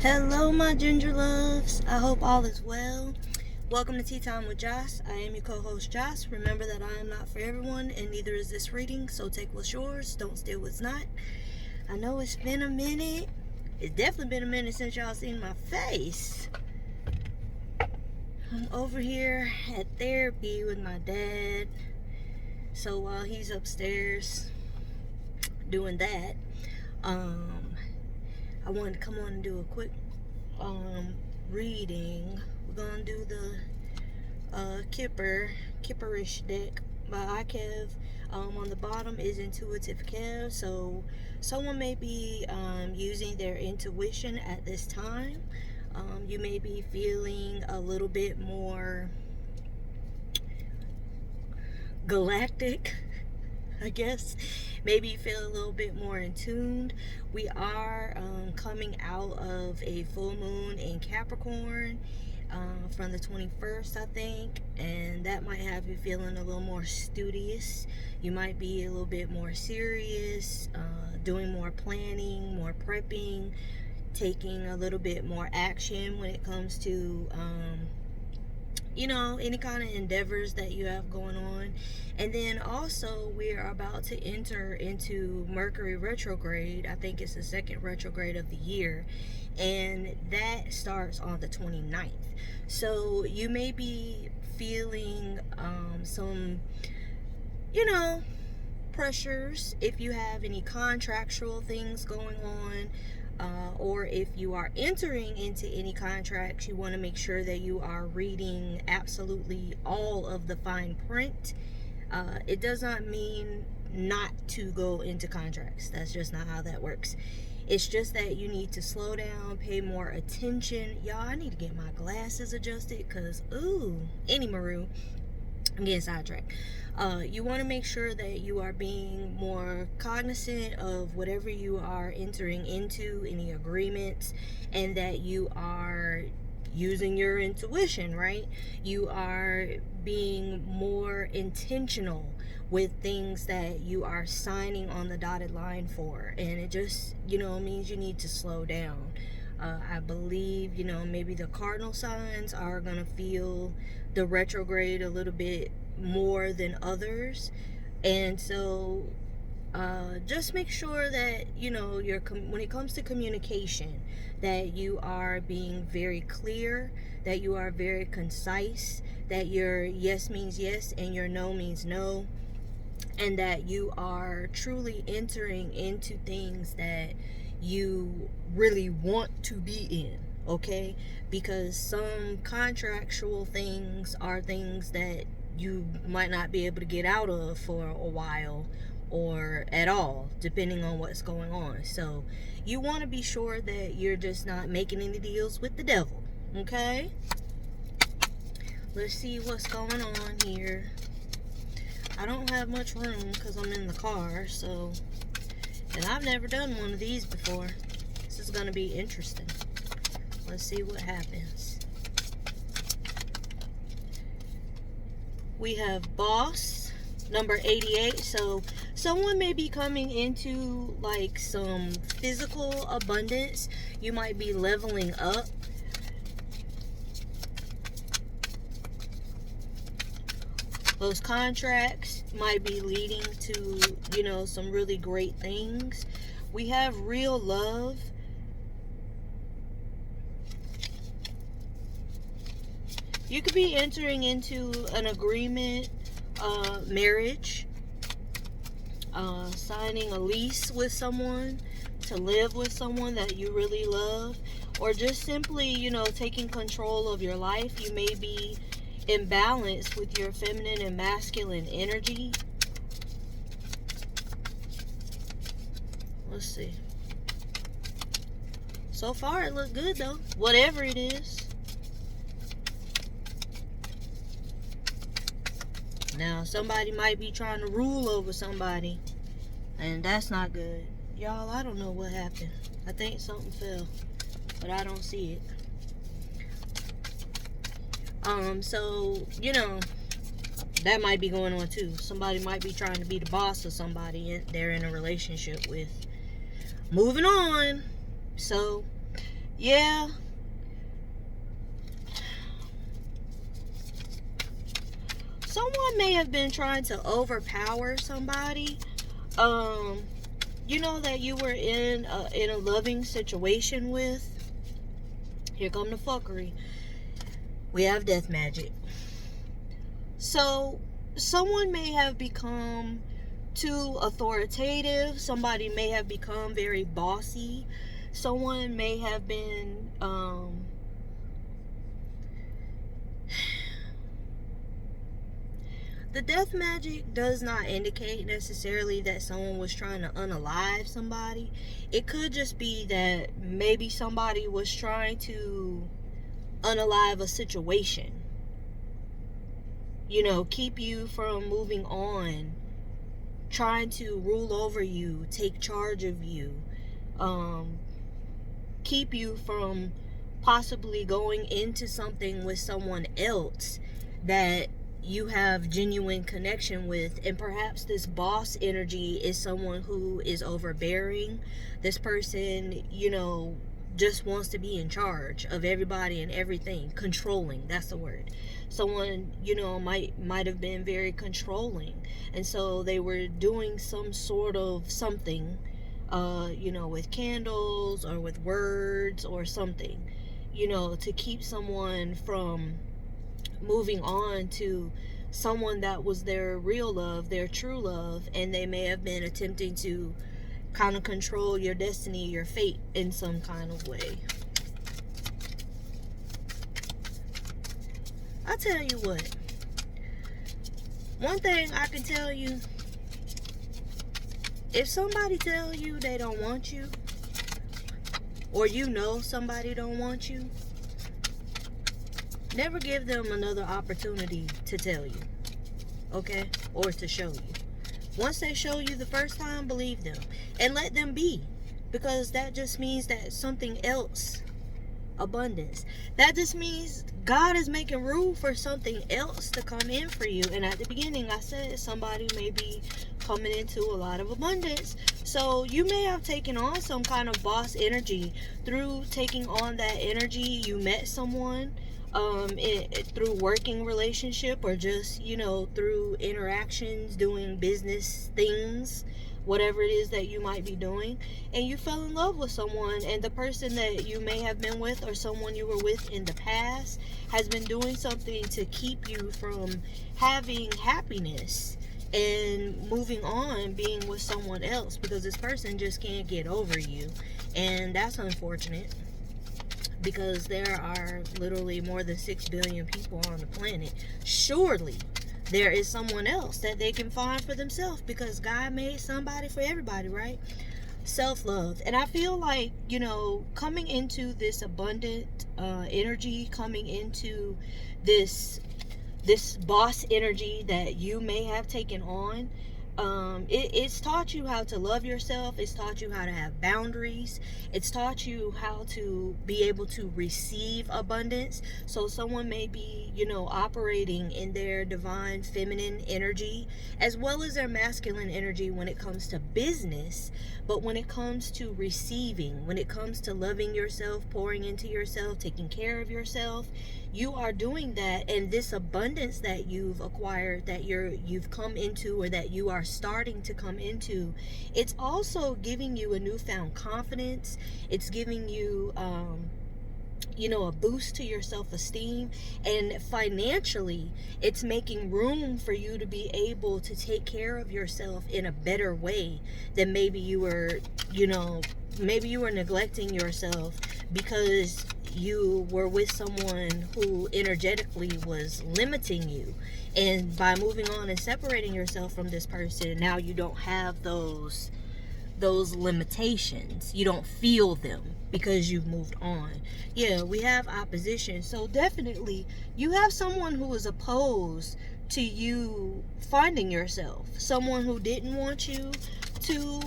Hello, my ginger loves. I hope all is well. Welcome to Tea Time with Josh. I am your co-host, Josh. Remember that I am not for everyone, and neither is this reading, so take what's yours, don't steal what's not. I know it's been a minute. It's definitely been a minute since y'all seen my face. I'm over here at therapy with my dad. So while he's upstairs doing that, I wanted to come on and do a quick reading. We're gonna do the Kipperish deck by Ikev. On the bottom is Intuitive Kev. So someone may be using their intuition at this time. You may be feeling a little bit more galactic, I guess. Maybe you feel a little bit more in tune. We are coming out of a full moon in Capricorn from the 21st, I think, and that might have you feeling a little more studious. You might be a little bit more serious, doing more planning, more prepping, taking a little bit more action when it comes to any kind of endeavors that you have going on. And then also we are about to enter into Mercury retrograde. I think it's the second retrograde of the year, and that starts on the 29th. So you may be feeling some pressures if you have any contractual things going on. Or if you are entering into any contracts, you want to make sure that you are reading absolutely all of the fine print. It does not mean not to go into contracts. That's just not how that works. It's just that you need to slow down, pay more attention. Y'all, I need to get my glasses adjusted because, anywho, I'm getting sidetracked. You want to make sure that you are being more cognizant of whatever you are entering into, any agreements, and that you are using your intuition, right? You are being more intentional with things that you are signing on the dotted line for, and it just means you need to slow down. I believe maybe the cardinal signs are gonna feel the retrograde a little bit more than others, and so just make sure that when it comes to communication, that you are being very clear, that you are very concise, that your yes means yes and your no means no, and that you are truly entering into things that you really want to be in, okay? Because some contractual things are things that you might not be able to get out of for a while or at all, depending on what's going on. So you want to be sure that you're just not making any deals with the devil, okay? Let's see what's going on here. I don't have much room because I'm in the car, and I've never done one of these before. This is going to be interesting. Let's see what happens. We have Boss, number 88. So someone may be coming into like some physical abundance. You might be leveling up. Those contracts might be leading to, some really great things. We have real love. You could be entering into an agreement, marriage, signing a lease with someone to live with someone that you really love, or just simply, taking control of your life. You may be in balance with your feminine and masculine energy. Let's see. So far it looks good though, whatever it is. Now somebody might be trying to rule over somebody, and that's not good. Y'all, I don't know what happened. I think something fell, but I don't see it. So, that might be going on too. Somebody might be trying to be the boss of somebody they're in a relationship with. Moving on. So, Yeah. Someone may have been trying to overpower somebody. You know, that you were in a loving situation with. Here come the fuckery. We have death magic. So someone may have become too authoritative. Somebody may have become very bossy. Someone may have been the death magic does not indicate necessarily that someone was trying to unalive somebody. It could just be that maybe somebody was trying to unalive a situation. You know, keep you from moving on, trying to rule over you, take charge of you, keep you from possibly going into something with someone else that you have genuine connection with. And perhaps this boss energy is someone who is overbearing. This person, you know, just wants to be in charge of everybody and everything. Controlling, that's the word. Someone, you know, might have been very controlling, and so they were doing some sort of something, you know, with candles or with words or something, you know, to keep someone from moving on to someone that was their real love, their true love. And they may have been attempting to kind of control your destiny, your fate in some kind of way. I'll tell you what, one thing I can tell you, if somebody tell you they don't want you, or you know somebody don't want you, never give them another opportunity to tell you, okay? Or to show you. Once they show you the first time, believe them and let them be, because that just means that something else, abundance, that just means God is making room for something else to come in for you. And at the beginning I said somebody may be coming into a lot of abundance. So you may have taken on some kind of boss energy. Through taking on that energy, you met someone through working relationship, or just, you know, through interactions, doing business things, whatever it is that you might be doing, and you fell in love with someone. And the person that you may have been with, or someone you were with in the past, has been doing something to keep you from having happiness and moving on, being with someone else, because this person just can't get over you. And that's unfortunate, because there are literally more than 6 billion people on the planet. Surely there is someone else that they can find for themselves, because God made somebody for everybody, right? Self-love. And I feel like, you know, coming into this abundant energy, coming into this boss energy that you may have taken on, it's taught you how to love yourself. It's taught you how to have boundaries. It's taught you how to be able to receive abundance. So someone may be, you know, operating in their divine feminine energy as well as their masculine energy when it comes to business. But when it comes to receiving, when it comes to loving yourself, pouring into yourself, taking care of yourself, you are doing that. And this abundance that you've acquired, that you've come into, or that you are starting to come into, it's also giving you a newfound confidence. It's giving you you know, a boost to your self-esteem. And financially, it's making room for you to be able to take care of yourself in a better way than maybe you were, you know, maybe you were neglecting yourself because you were with someone who energetically was limiting you. And by moving on and separating yourself from this person, now you don't have those limitations. You don't feel them because you've moved on. Yeah, we have opposition. So definitely you have someone who is opposed to you finding yourself, someone who didn't want you to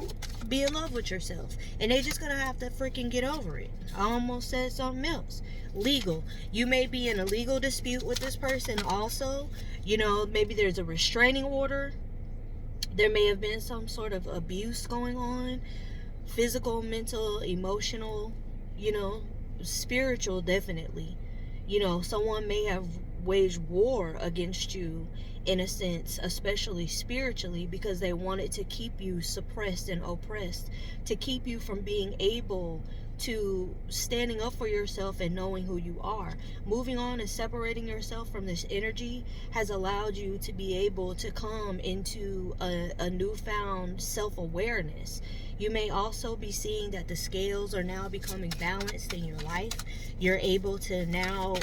be in love with yourself, and they just gonna have to freaking get over it. I almost said something else. Legal. You may be in a legal dispute with this person also. You know, maybe there's a restraining order. There may have been some sort of abuse going on, physical, mental, emotional, you know, spiritual, definitely. You know, someone may have waged war against you in a sense, especially spiritually, because they wanted to keep you suppressed and oppressed, to keep you from being able to standing up for yourself and knowing who you are. Moving on and separating yourself from this energy has allowed you to be able to come into a newfound self-awareness. You may also be seeing that the scales are now becoming balanced in your life. You're able to now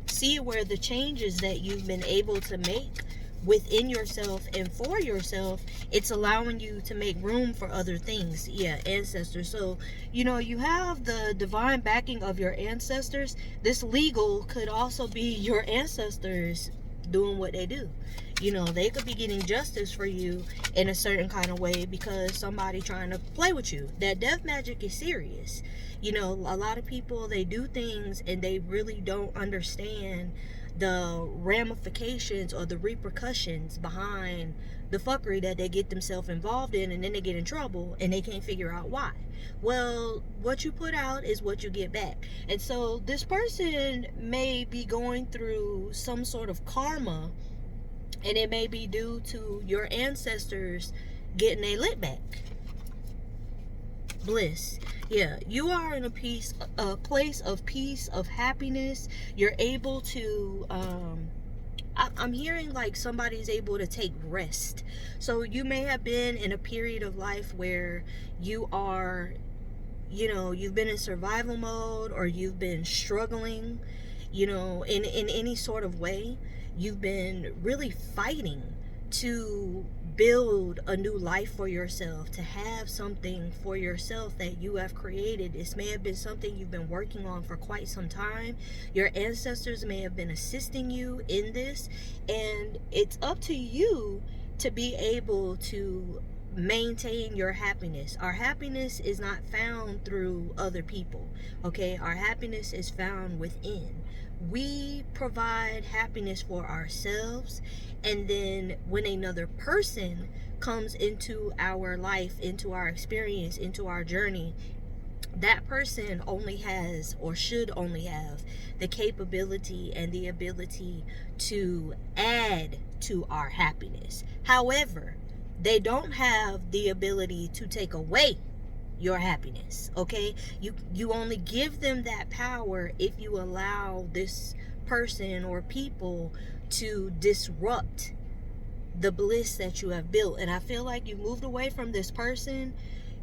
see where the changes that you've been able to make within yourself and for yourself, it's allowing you to make room for other things. Yeah, ancestors. So, you know, you have the divine backing of your ancestors. This legal could also be your ancestors doing what they do. You know, they could be getting justice for you in a certain kind of way because somebody trying to play with you. That death magic is serious. You know, a lot of people, they do things and they really don't understand the ramifications or the repercussions behind the fuckery that they get themselves involved in, and then they get in trouble and they can't figure out why. Well, what you put out is what you get back. And so this person may be going through some sort of karma, and it may be due to your ancestors getting a lit back. Bliss. Yeah, you are in a place of peace, of happiness. You're able to I'm hearing like somebody's able to take rest. So you may have been in a period of life where you are, you know, you've been in survival mode, or you've been struggling, you know, in any sort of way. You've been really fighting to build a new life for yourself, to have something for yourself that you have created. This may have been something you've been working on for quite some time. Your ancestors may have been assisting you in this, and it's up to you to be able to maintain your happiness. Our happiness is not found through other people, okay? Our happiness is found within. We provide happiness for ourselves, and then when another person comes into our life, into our experience, into our journey, that person only has, or should only have, the capability and the ability to add to our happiness. However, they don't have the ability to take away your happiness, okay? You only give them that power if you allow this person or people to disrupt the bliss that you have built. And I feel like you moved away from this person.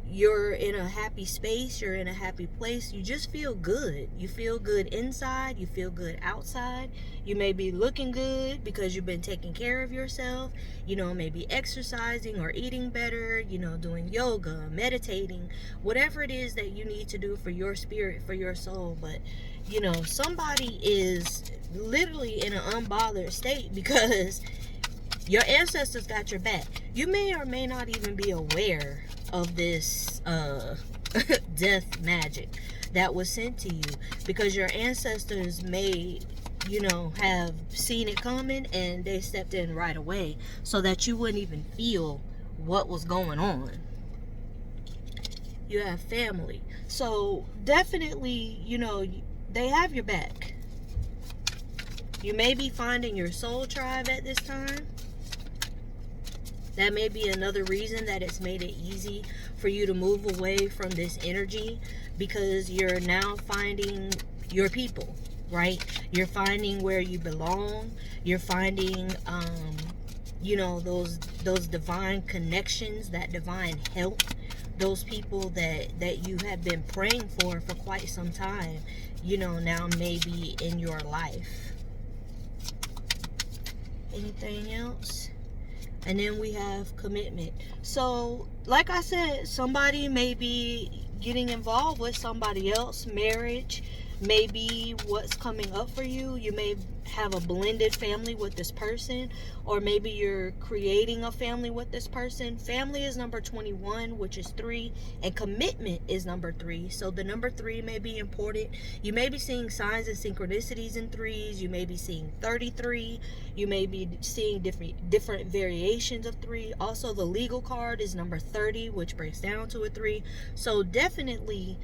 You're in a happy space, you're in a happy place, you just feel good. You feel good inside, you feel good outside. You may be looking good because you've been taking care of yourself, you know, maybe exercising or eating better, you know, doing yoga, meditating, whatever it is that you need to do for your spirit, for your soul. But, you know, somebody is literally in an unbothered state because your ancestors got your back. You may or may not even be aware of this death magic that was sent to you, because your ancestors may, you know, have seen it coming and they stepped in right away so that you wouldn't even feel what was going on. You have family. So definitely, you know, they have your back. You may be finding your soul tribe at this time. That may be another reason that it's made it easy for you to move away from this energy, because you're now finding your people, right? You're finding where you belong. You're finding, you know, those divine connections, that divine help, those people that you have been praying for quite some time, you know, now maybe in your life. Anything else? And then we have commitment. So, like I said, somebody may be getting involved with somebody else. Marriage may be what's coming up for you. You may have a blended family with this person, or maybe you're creating a family with this person. Family is number 21, which is 3, and commitment is number 3. So the number 3 may be important. You may be seeing signs and synchronicities in 3s. You may be seeing 33. You may be seeing different variations of 3. Also, the legal card is number 30, which breaks down to a 3. So definitely,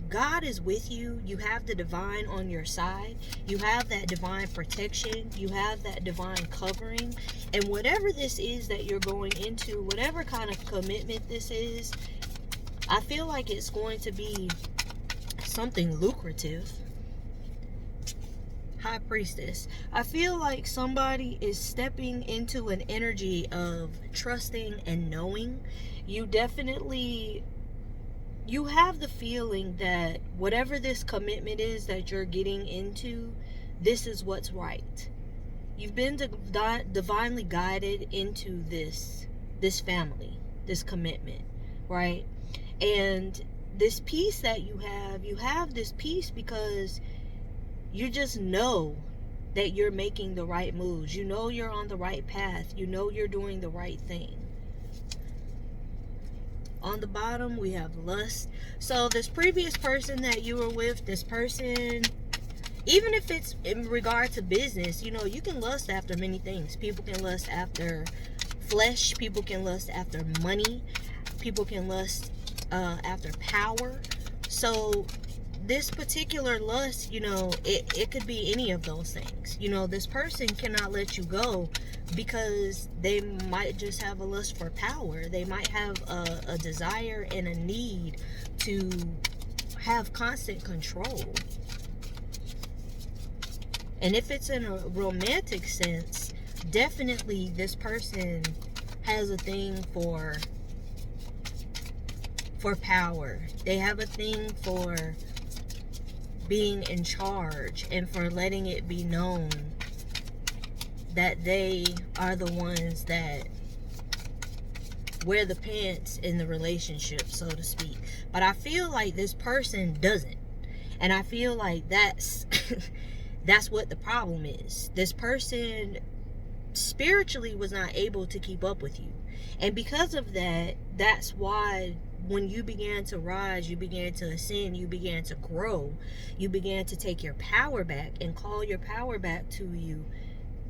God is with you. You have the divine on your side. You have that divine protection. You have that divine covering. And whatever this is that you're going into, whatever kind of commitment this is, I feel like it's going to be something lucrative. High Priestess. I feel like somebody is stepping into an energy of trusting and knowing. You have the feeling that whatever this commitment is that you're getting into, this is what's right. You've been divinely guided into this family, this commitment, right? And this peace that you have this peace because you just know that you're making the right moves. You know you're on the right path. You know you're doing the right thing. On the bottom, we have lust. So this previous person that you were with, this person, even if it's in regard to business, you can lust after many things. People can lust after flesh. People can lust after money. People can lust after power. So this particular lust, it could be any of those things. This person cannot let you go because they might just have a lust for power. They might have a desire and a need to have constant control. And if it's in a romantic sense, definitely this person has a thing for power. They have a thing for being in charge and for letting it be known that they are the ones that wear the pants in the relationship, so to speak. But I feel like this person doesn't. And I feel like that's what the problem is. This person spiritually was not able to keep up with you. And because of that, that's why when you began to rise, you began to ascend, you began to grow, you began to take your power back and call your power back to you.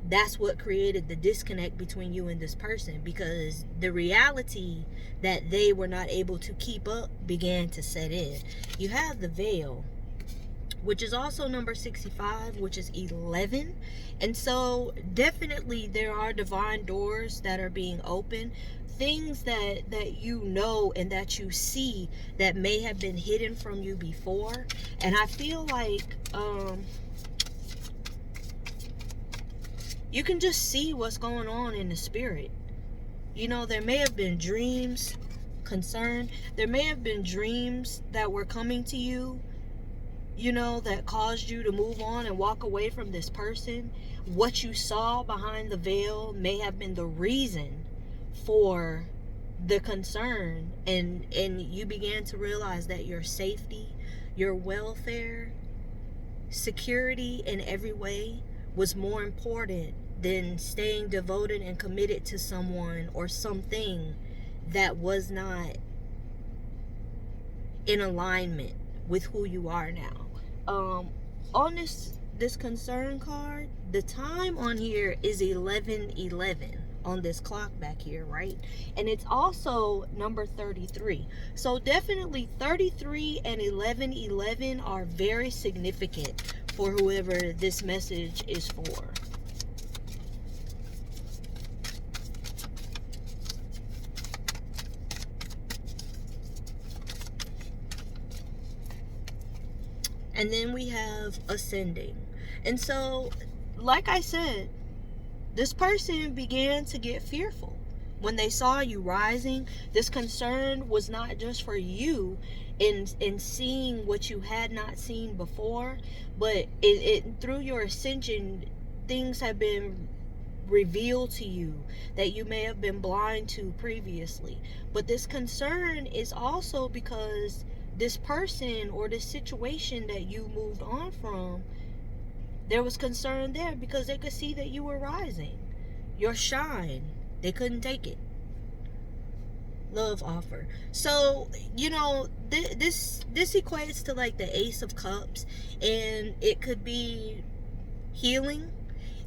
That's what created the disconnect between you and this person, because the reality that they were not able to keep up began to set in. You have the veil, which is also number 65, which is 11. And so definitely there are divine doors that are being opened. Things that and that you see that may have been hidden from you before. And I feel like you can just see what's going on in the spirit. There may have been dreams concerned. There may have been dreams that were coming to you, that caused you to move on and walk away from this person. What you saw behind the veil may have been the reason for the concern, and you began to realize that your safety, your welfare, security in every way was more important than staying devoted and committed to someone or something that was not in alignment with who you are now. On this concern card, the time on here is 11:11 on this clock back here, right? And it's also number 33. So definitely 33 and 11:11 are very significant for whoever this message is for. And then we have ascending. And so, like I said, this person began to get fearful when they saw you rising. This concern was not just for you in seeing what you had not seen before, but through your ascension, things have been revealed to you that you may have been blind to previously. But this concern is also because this person or this situation that you moved on from There was concern there because they could see that you were rising. Your shine. They couldn't take it. Love offer. So, this equates to like the Ace of Cups, and it could be healing.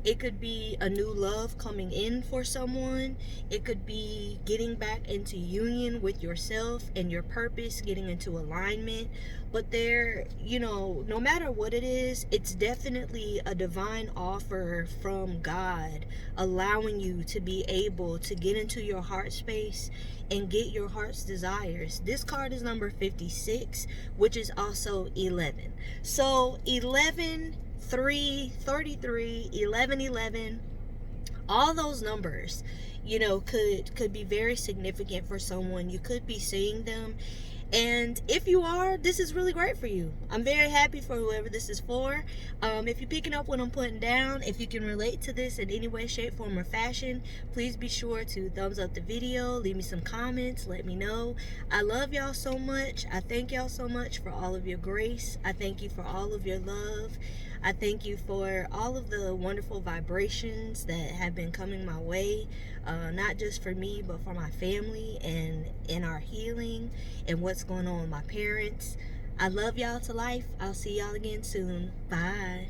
It could be a new love coming in for someone. It could be getting back into union with yourself and your purpose, getting into alignment. But no matter what it is, it's definitely a divine offer from God, allowing you to be able to get into your heart space and get your heart's desires. This card is number 56, which is also 11. So 11, 3, 33, 11, 11, all those numbers, could be very significant for someone. You could be seeing them, and if you are, this is really great for you. I'm very happy for whoever this is for. If you're picking up what I'm putting down, if you can relate to this in any way, shape, form, or fashion, please be sure to thumbs up the video, leave me some comments, let me know. I love y'all so much. I thank y'all so much for all of your grace. I thank you for all of your love. I thank you for all of the wonderful vibrations that have been coming my way, not just for me, but for my family and in our healing and what's going on with my parents. I love y'all to life. I'll see y'all again soon. Bye.